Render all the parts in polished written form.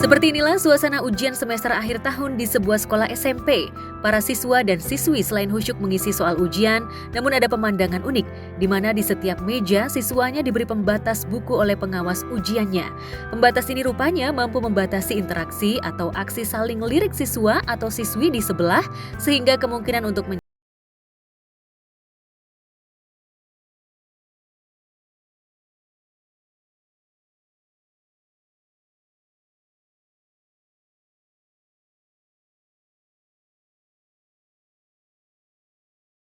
Seperti inilah suasana ujian semester akhir tahun di sebuah sekolah SMP. Para siswa dan siswi selain khusyuk mengisi soal ujian, namun ada pemandangan unik, di mana di setiap meja siswanya diberi pembatas buku oleh pengawas ujiannya. Pembatas ini rupanya mampu membatasi interaksi atau aksi saling lirik siswa atau siswi di sebelah, sehingga kemungkinan untuk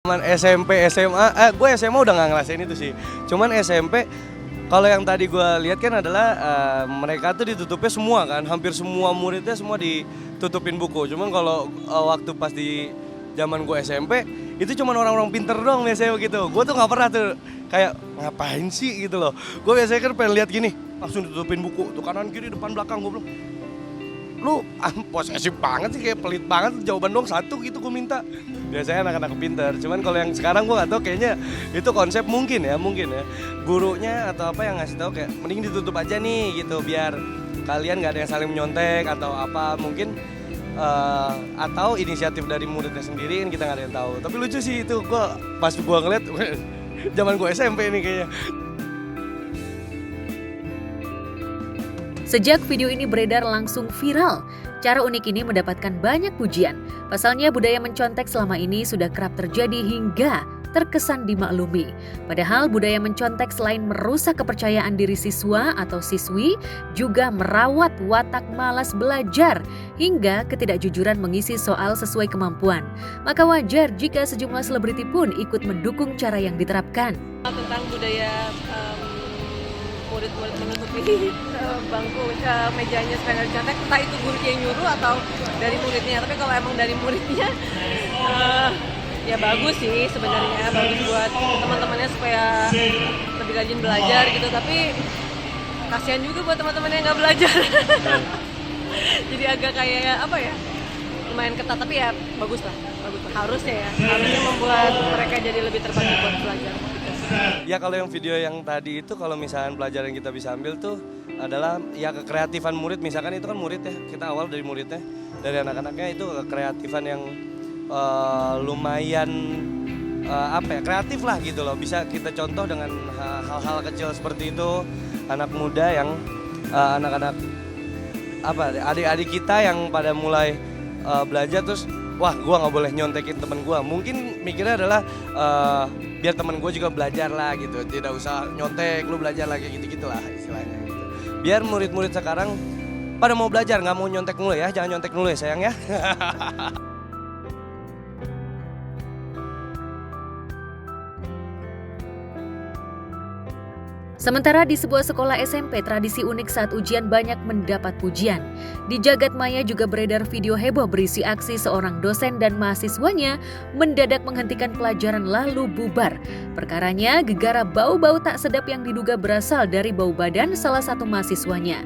Cuman SMP, SMA, gue SMA udah gak ngerasain itu sih. Cuman SMP, kalau yang tadi gue lihat kan adalah mereka tuh ditutupnya semua kan, hampir semua muridnya semua ditutupin buku. Cuman kalau waktu pas di zaman gue SMP, itu cuman orang-orang pinter doang biasanya gitu. Gue tuh gak pernah tuh kayak ngapain sih gitu loh. Gue biasanya kan pengen lihat gini, langsung ditutupin buku, tuh kanan kiri depan belakang. Gue bilang, lu posesif banget sih, kayak pelit banget, jawaban dong satu gitu gue minta. Biasanya anak-anak pinter, cuman kalau yang sekarang gue gak tau, kayaknya itu konsep mungkin ya gurunya atau apa yang ngasih tahu kayak mending ditutup aja nih gitu, biar kalian gak ada yang saling menyontek atau apa mungkin, atau inisiatif dari muridnya sendiri kan kita gak ada yang tahu. Tapi lucu sih itu, pas gue ngeliat zaman gue SMP nih kayaknya. Sejak video ini beredar langsung viral. Cara unik ini mendapatkan banyak pujian. Pasalnya budaya mencontek selama ini sudah kerap terjadi hingga terkesan dimaklumi. Padahal budaya mencontek selain merusak kepercayaan diri siswa atau siswi, juga merawat watak malas belajar hingga ketidakjujuran mengisi soal sesuai kemampuan. Maka wajar jika sejumlah selebriti pun ikut mendukung cara yang diterapkan. Tentang budaya murid-murid menutupi bangku mejanya supaya nggak dicontek, entah itu gurunya yang nyuruh atau dari muridnya. Tapi kalau emang dari muridnya, ya bagus sih sebenarnya, bagus buat teman-temannya supaya lebih rajin belajar gitu. Tapi kasihan juga buat teman-teman yang nggak belajar. Jadi agak kayak apa ya, lumayan ketat, tapi ya bagus lah. Harusnya membuat mereka jadi lebih terbantu buat belajar. Ya kalau yang video yang tadi itu, kalau misalkan pelajaran kita bisa ambil tuh adalah ya kekreatifan murid. Misalkan itu kan murid ya, kita awal dari muridnya, dari anak-anaknya itu kekreatifan yang lumayan kreatif lah gitu loh. Bisa kita contoh dengan hal-hal kecil seperti itu. Anak muda yang anak-anak adik-adik kita yang pada mulai belajar terus, wah gue nggak boleh nyontekin temen gue. Mungkin mikirnya adalah biar temen gue juga belajar lah gitu, tidak usah nyontek, lu belajar lagi gitu-gitu lah istilahnya gitu. Biar murid-murid sekarang pada mau belajar, nggak mau nyontek mulu ya, jangan nyontek mulu ya sayang ya. Sementara di sebuah sekolah SMP, tradisi unik saat ujian banyak mendapat pujian. Di jagat maya juga beredar video heboh berisi aksi seorang dosen dan mahasiswanya mendadak menghentikan pelajaran lalu bubar. Perkaranya gegara bau-bau tak sedap yang diduga berasal dari bau badan salah satu mahasiswanya.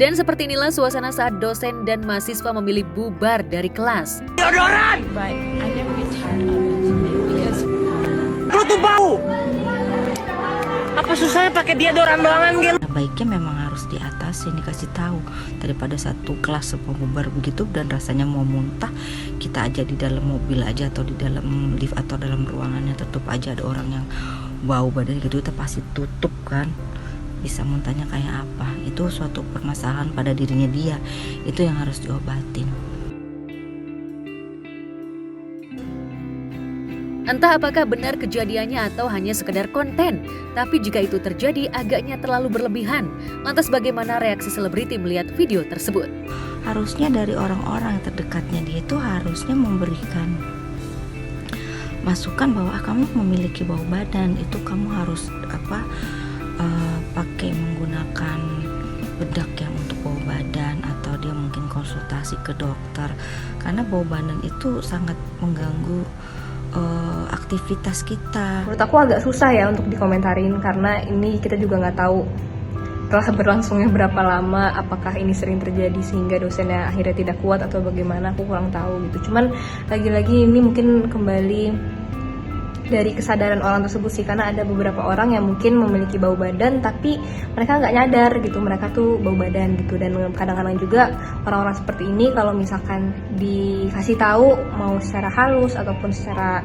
Dan seperti inilah suasana saat dosen dan mahasiswa memilih bubar dari kelas. Deodoran! Lu tuh bau! Apa susahnya pakai deodoran doangan gitu? Baiknya memang harus diatasin, dikasih tahu daripada satu kelas semua bubar begitu dan rasanya mau muntah, kita aja di dalam mobil aja atau di dalam lift atau dalam ruangannya tutup aja, ada orang yang bau badan gitu kita pasti tutup kan, bisa muntahnya kayak apa, itu suatu permasalahan pada dirinya dia, itu yang harus diobatin. Entah apakah benar kejadiannya atau hanya sekedar konten, tapi jika itu terjadi agaknya terlalu berlebihan. Lantas bagaimana reaksi selebriti melihat video tersebut? Harusnya dari orang-orang terdekatnya dia itu harusnya memberikan masukan bahwa kamu memiliki bau badan, itu kamu harus pakai menggunakan bedak yang untuk bau badan, atau dia mungkin konsultasi ke dokter, karena bau badan itu sangat mengganggu aktivitas kita. Menurut aku agak susah ya untuk dikomentarin, karena ini kita juga nggak tahu telah berlangsungnya berapa lama, apakah ini sering terjadi sehingga dosennya akhirnya tidak kuat atau bagaimana, aku kurang tahu gitu. Cuman lagi-lagi ini mungkin kembali dari kesadaran orang tersebut sih, karena ada beberapa orang yang mungkin memiliki bau badan tapi mereka nggak nyadar gitu mereka tuh bau badan gitu. Dan kadang-kadang juga orang-orang seperti ini kalau misalkan dikasih tahu mau secara halus ataupun secara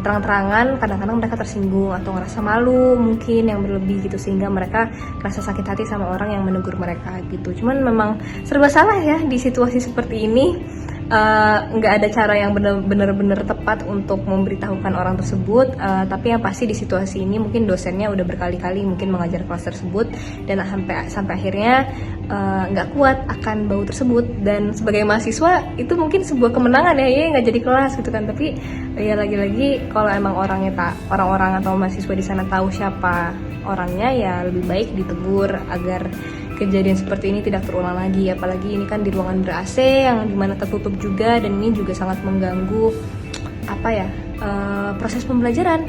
terang-terangan, kadang-kadang mereka tersinggung atau ngerasa malu mungkin yang berlebih gitu, sehingga mereka rasa sakit hati sama orang yang menegur mereka gitu. Cuman memang serba salah ya di situasi seperti ini. Nggak ada cara yang benar-benar tepat untuk memberitahukan orang tersebut, tapi yang pasti di situasi ini mungkin dosennya udah berkali-kali mungkin mengajar kelas tersebut dan sampai akhirnya nggak kuat akan bau tersebut. Dan sebagai mahasiswa itu mungkin sebuah kemenangan ya nggak jadi kelas gitu kan. Tapi ya lagi-lagi kalau emang orang-orang atau mahasiswa di sana tahu siapa orangnya, ya lebih baik ditegur agar kejadian seperti ini tidak terulang lagi. Apalagi ini kan di ruangan ber-AC yang dimana tertutup juga, dan ini juga sangat mengganggu proses pembelajaran.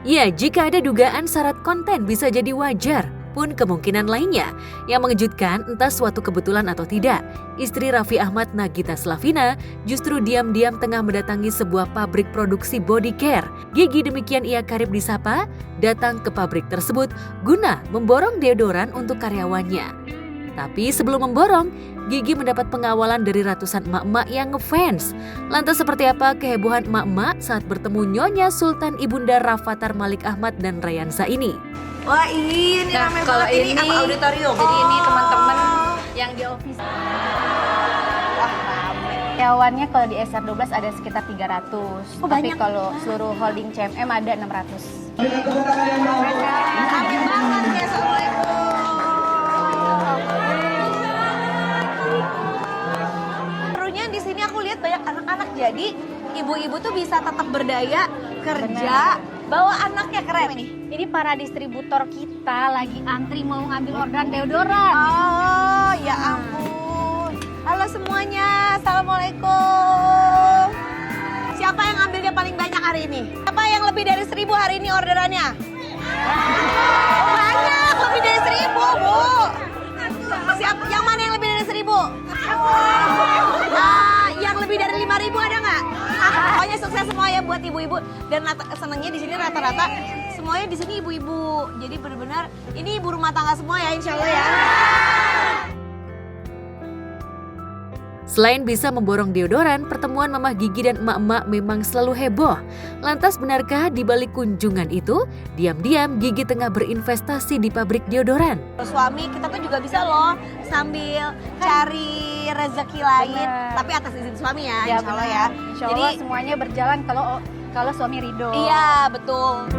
Ya, jika ada dugaan syarat konten bisa jadi wajar, pun kemungkinan lainnya. Yang mengejutkan entah suatu kebetulan atau tidak, istri Raffi Ahmad, Nagita Slavina, justru diam-diam tengah mendatangi sebuah pabrik produksi body care. Gigi, demikian ia kerap disapa, datang ke pabrik tersebut guna memborong deodoran untuk karyawannya. Tapi sebelum memborong, Gigi mendapat pengawalan dari ratusan emak-emak yang ngefans. Lantas seperti apa kehebohan emak-emak saat bertemu Nyonya Sultan Ibunda Rafathar Malik Ahmad dan Rayansa ini? Wah ini Nah, rame kalau banget, ini ini apa auditorium? Jadi ini teman-teman yang di office. Wah rame. Karyawannya kalau di SR12 ada sekitar 300. Oh, Tapi banyak. kalau seluruh holding CMM ada 600. Rame banget ya, Assalamualaikum. Serunya di sini aku lihat banyak anak-anak, jadi ibu-ibu tuh bisa tetap berdaya kerja, bawa anaknya, keren nih. Ini para distributor kita lagi antri mau ngambil orderan deodoran. Oh, ya ampun. Halo semuanya, Assalamualaikum. Siapa yang ambilnya paling banyak hari ini? Siapa yang lebih dari 1000 hari ini orderannya? Oh, banyak, lebih dari 1000, Bu. Yang mana yang lebih dari 1000? Yang lebih dari 5000 ada nggak? Pokoknya sukses semua ya buat ibu-ibu. Dan senangnya di sini rata-rata semuanya di sini ibu-ibu. Jadi benar-benar ini ibu rumah tangga semua ya, insya Allah ya. Selain bisa memborong deodoran, pertemuan Mamah Gigi dan emak-emak memang selalu heboh. Lantas benarkah di balik kunjungan itu, diam-diam Gigi tengah berinvestasi di pabrik deodoran? Suami kita tuh juga bisa loh sambil cari rezeki lain, Bener. tapi atas izin suami ya, Ya, insya Allah benar. ya. Insya Allah semuanya berjalan kalau suami ridho. Iya betul.